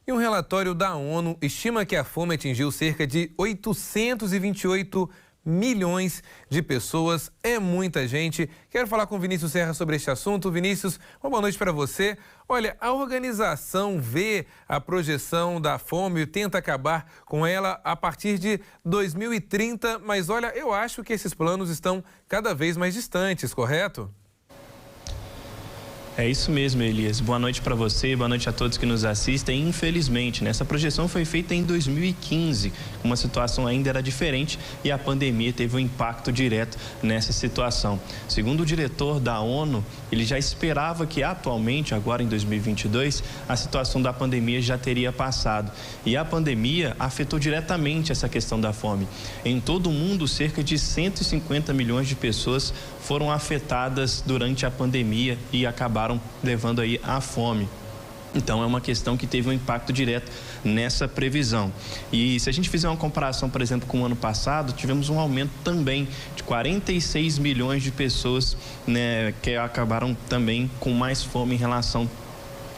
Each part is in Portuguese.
E um relatório da ONU estima que a fome atingiu cerca de 828 milhões de pessoas. É muita gente. Quero falar com o Vinícius Serra sobre este assunto. Vinícius, uma boa noite para você. Olha, a organização vê a projeção da fome e tenta acabar com ela a partir de 2030, mas olha, eu acho que esses planos estão cada vez mais distantes, correto? É isso mesmo, Elias. Boa noite para você, boa noite a todos que nos assistem. Infelizmente, essa projeção foi feita em 2015, uma situação ainda era diferente e a pandemia teve um impacto direto nessa situação. Segundo o diretor da ONU, ele já esperava que atualmente, agora em 2022, a situação da pandemia já teria passado. E a pandemia afetou diretamente essa questão da fome. Em todo o mundo, cerca de 150 milhões de pessoas foram afetadas durante a pandemia e acabaram levando aí à fome. Então, é uma questão que teve um impacto direto nessa previsão. E se a gente fizer uma comparação, por exemplo, com o ano passado, tivemos um aumento também de 46 milhões de pessoas, que acabaram também com mais fome em relação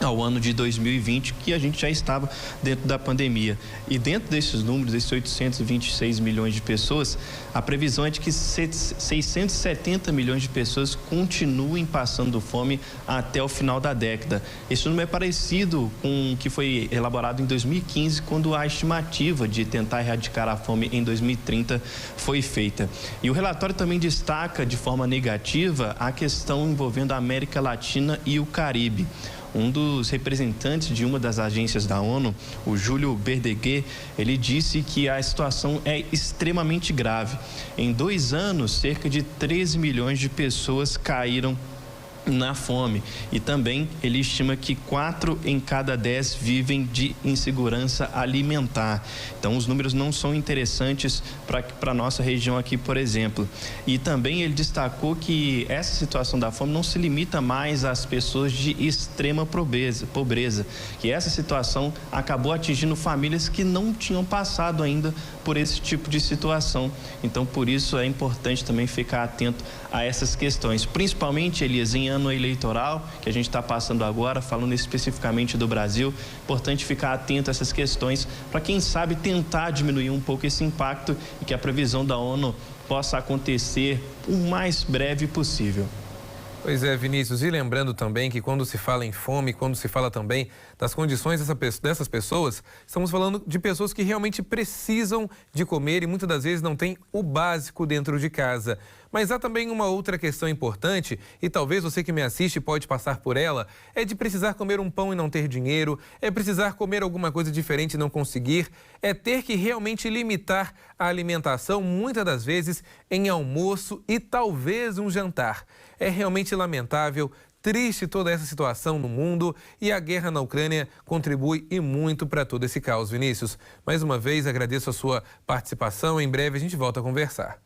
ao ano de 2020, que a gente já estava dentro da pandemia. E dentro desses números, esses 826 milhões de pessoas, a previsão é de que 670 milhões de pessoas continuem passando fome até o final da década. Esse número é parecido com o que foi elaborado em 2015, quando a estimativa de tentar erradicar a fome em 2030 foi feita. E o relatório também destaca de forma negativa a questão envolvendo a América Latina e o Caribe. Um dos representantes de uma das agências da ONU, o Júlio Verdaguer, ele disse que a situação é extremamente grave. Em 2 anos, cerca de 13 milhões de pessoas caíram na fome. E também ele estima que 4 em cada 10 vivem de insegurança alimentar. Então os números não são interessantes para a nossa região aqui, por exemplo. E também ele destacou que essa situação da fome não se limita mais às pessoas de extrema pobreza, que essa situação acabou atingindo famílias que não tinham passado ainda por esse tipo de situação. Então por isso é importante também ficar atento a essas questões, principalmente, Elias, em ano eleitoral, que a gente está passando agora, falando especificamente do Brasil. Importante ficar atento a essas questões para, quem sabe, tentar diminuir um pouco esse impacto e que a previsão da ONU possa acontecer o mais breve possível. Pois é, Vinícius, e lembrando também que quando se fala em fome, quando se fala também das condições dessas pessoas, estamos falando de pessoas que realmente precisam de comer e muitas das vezes não têm o básico dentro de casa. Mas há também uma outra questão importante, e talvez você que me assiste pode passar por ela, é de precisar comer um pão e não ter dinheiro, é precisar comer alguma coisa diferente e não conseguir, é ter que realmente limitar a alimentação, muitas das vezes em almoço e talvez um jantar. É realmente lamentável, triste toda essa situação no mundo e a guerra na Ucrânia contribui e muito para todo esse caos, Vinícius. Mais uma vez agradeço a sua participação, em breve a gente volta a conversar.